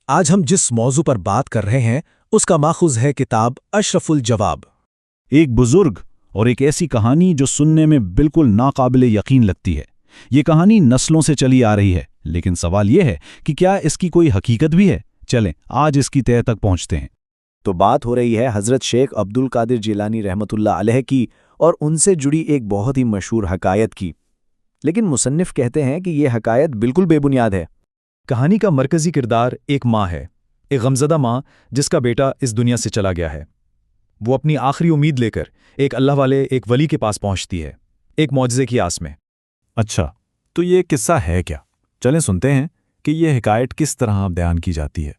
آج ہم جس موضوع پر بات کر رہے ہیں اس کا ماخوذ ہے کتاب اشرف الجواب۔ ایک بزرگ اور ایک ایسی کہانی جو سننے میں بالکل ناقابل یقین لگتی ہے۔ یہ کہانی نسلوں سے چلی آ رہی ہے، لیکن سوال یہ ہے کہ کیا اس کی کوئی حقیقت بھی ہے؟ چلیں آج اس کی تہہ تک پہنچتے ہیں۔ تو بات ہو رہی ہے حضرت شیخ عبد القادر جیلانی رحمۃ اللہ علیہ کی اور ان سے جڑی ایک بہت ہی مشہور حکایت کی، لیکن مصنف کہتے ہیں کہ یہ حکایت بالکل بے بنیاد ہے۔ کہانی کا مرکزی کردار ایک ماں ہے، ایک غمزدہ ماں جس کا بیٹا اس دنیا سے چلا گیا ہے۔ وہ اپنی آخری امید لے کر ایک اللہ والے ایک ولی کے پاس پہنچتی ہے، ایک معجزے کی آس میں۔ اچھا، تو یہ قصہ ہے کیا؟ چلیں سنتے ہیں کہ یہ حکایت کس طرح بیان کی جاتی ہے۔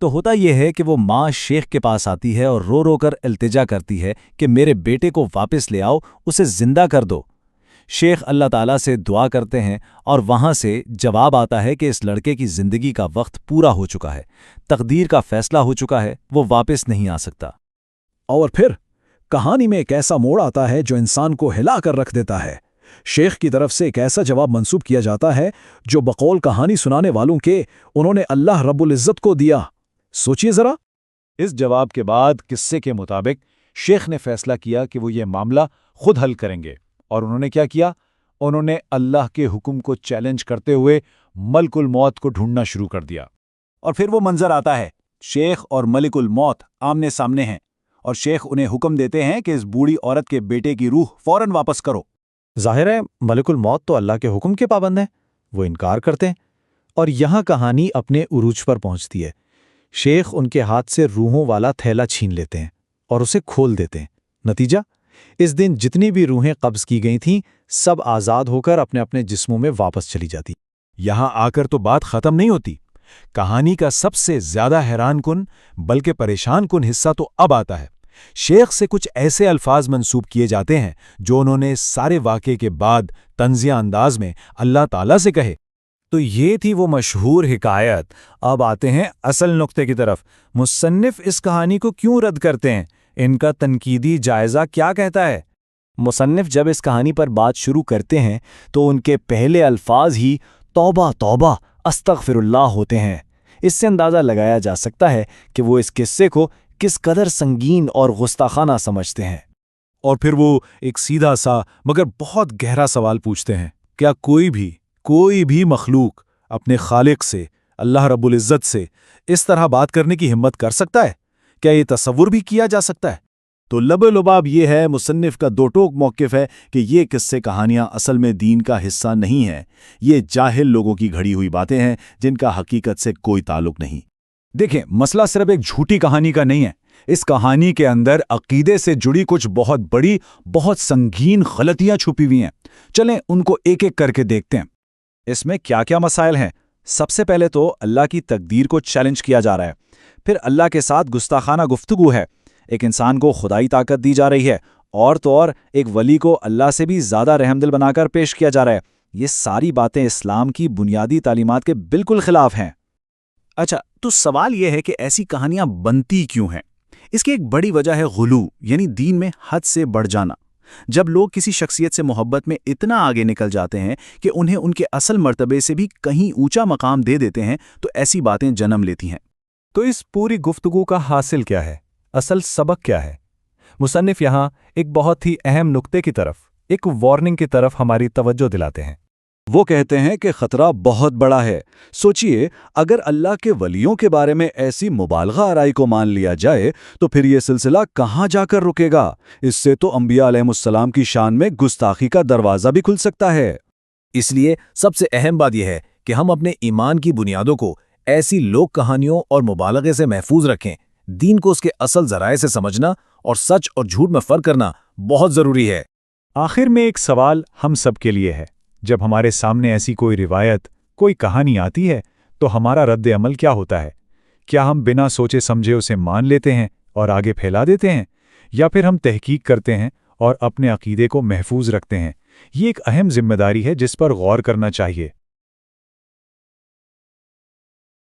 تو ہوتا یہ ہے کہ وہ ماں شیخ کے پاس آتی ہے اور رو رو کر التجا کرتی ہے کہ میرے بیٹے کو واپس لے آؤ، اسے زندہ کر دو۔ شیخ اللہ تعالیٰ سے دعا کرتے ہیں اور وہاں سے جواب آتا ہے کہ اس لڑکے کی زندگی کا وقت پورا ہو چکا ہے، تقدیر کا فیصلہ ہو چکا ہے، وہ واپس نہیں آ سکتا۔ اور پھر کہانی میں ایک ایسا موڑ آتا ہے جو انسان کو ہلا کر رکھ دیتا ہے۔ شیخ کی طرف سے ایک ایسا جواب منسوب کیا جاتا ہے جو بقول کہانی سنانے والوں کے انہوں نے اللہ رب العزت کو دیا۔ سوچئے ذرا۔ اس جواب کے بعد قصے کے مطابق شیخ نے فیصلہ کیا کہ وہ یہ معاملہ خود حل کریں گے، اور انہوں نے کیا کیا؟ انہوں نے اللہ کے حکم کو چیلنج کرتے ہوئے ملک الموت کو ڈھونڈنا شروع کر دیا۔ اور پھر وہ منظر آتا ہے، شیخ اور ملک الموت آمنے سامنے ہیں، اور شیخ انہیں حکم دیتے ہیں کہ اس بوڑھی عورت کے بیٹے کی روح فوراً واپس کرو۔ ظاہر ہے ملک الموت تو اللہ کے حکم کے پابند ہیں، وہ انکار کرتے ہیں، اور یہاں کہانی اپنے عروج پر پہنچتی ہے۔ شیخ ان کے ہاتھ سے روحوں والا تھیلا چھین لیتے ہیں اور اسے کھول دیتے ہیں۔ نتیجہ، اس دن جتنی بھی روحیں قبض کی گئی تھیں سب آزاد ہو کر اپنے اپنے جسموں میں واپس چلی جاتی۔ یہاں آ کر تو بات ختم نہیں ہوتی۔ کہانی کا سب سے زیادہ حیران کن بلکہ پریشان کن حصہ تو اب آتا ہے۔ شیخ سے کچھ ایسے الفاظ منسوب کیے جاتے ہیں جو انہوں نے سارے واقعے کے بعد طنزیہ انداز میں اللہ تعالیٰ سے کہے۔ تو یہ تھی وہ مشہور حکایت۔ اب آتے ہیں اصل نقطے کی طرف۔ مصنف اس کہانی کو کیوں رد کرتے ہیں؟ ان کا تنقیدی جائزہ کیا کہتا ہے؟ مصنف جب اس کہانی پر بات شروع کرتے ہیں تو ان کے پہلے الفاظ ہی توبہ توبہ استغفر اللہ ہوتے ہیں۔ اس سے اندازہ لگایا جا سکتا ہے کہ وہ اس قصے کو کس قدر سنگین اور گستاخانہ سمجھتے ہیں۔ اور پھر وہ ایک سیدھا سا مگر بہت گہرا سوال پوچھتے ہیں، کیا کوئی بھی مخلوق اپنے خالق سے، اللہ رب العزت سے اس طرح بات کرنے کی ہمت کر سکتا ہے؟ کیا یہ تصور بھی کیا جا سکتا ہے؟ تو لب لباب یہ ہے، مصنف کا دو ٹوک موقف ہے کہ یہ قصے کہانیاں اصل میں دین کا حصہ نہیں ہیں، یہ جاہل لوگوں کی گھڑی ہوئی باتیں ہیں جن کا حقیقت سے کوئی تعلق نہیں۔ دیکھیں، مسئلہ صرف ایک جھوٹی کہانی کا نہیں ہے۔ اس کہانی کے اندر عقیدے سے جڑی کچھ بہت بڑی، بہت سنگین غلطیاں چھپی ہوئی ہیں۔ چلیں ان کو ایک ایک کر کے دیکھتے ہیں۔ اس میں کیا کیا مسائل ہیں؟ سب سے پہلے تو اللہ کی تقدیر کو چیلنج کیا جا رہا ہے، پھر اللہ کے ساتھ گستاخانہ گفتگو ہے، ایک انسان کو خدائی طاقت دی جا رہی ہے، اور تو اور ایک ولی کو اللہ سے بھی زیادہ رحم دل بنا کر پیش کیا جا رہا ہے۔ یہ ساری باتیں اسلام کی بنیادی تعلیمات کے بالکل خلاف ہیں۔ اچھا، تو سوال یہ ہے کہ ایسی کہانیاں بنتی کیوں ہیں؟ اس کی ایک بڑی وجہ ہے غلو، یعنی دین میں حد سے بڑھ جانا۔ جب لوگ کسی شخصیت سے محبت میں اتنا آگے نکل جاتے ہیں کہ انہیں ان کے اصل مرتبے سے بھی کہیں اونچا مقام دے دیتے ہیں تو ایسی باتیں جنم لیتی ہیں۔ تو اس پوری گفتگو کا حاصل کیا ہے؟ اصل سبق کیا ہے؟ مصنف یہاں ایک بہت ہی اہم نقطے کی طرف، ایک وارننگ کی طرف ہماری توجہ دلاتے ہیں۔ وہ کہتے ہیں کہ خطرہ بہت بڑا ہے۔ سوچئے، اگر اللہ کے ولیوں کے بارے میں ایسی مبالغہ آرائی کو مان لیا جائے تو پھر یہ سلسلہ کہاں جا کر رکے گا؟ اس سے تو انبیاء علیہ السلام کی شان میں گستاخی کا دروازہ بھی کھل سکتا ہے۔ اس لیے سب سے اہم بات یہ ہے کہ ہم اپنے ایمان کی بنیادوں کو ایسی لوک کہانیوں اور مبالغے سے محفوظ رکھیں۔ دین کو اس کے اصل ذرائع سے سمجھنا اور سچ اور جھوٹ میں فرق کرنا بہت ضروری ہے۔ آخر میں ایک سوال ہم سب کے لیے ہے۔ جب ہمارے سامنے ایسی کوئی روایت، کوئی کہانی آتی ہے تو ہمارا رد عمل کیا ہوتا ہے؟ کیا ہم بنا سوچے سمجھے اسے مان لیتے ہیں اور آگے پھیلا دیتے ہیں، یا پھر ہم تحقیق کرتے ہیں اور اپنے عقیدے کو محفوظ رکھتے ہیں؟ یہ ایک اہم ذمہ داری ہے جس پر غور کرنا چاہیے۔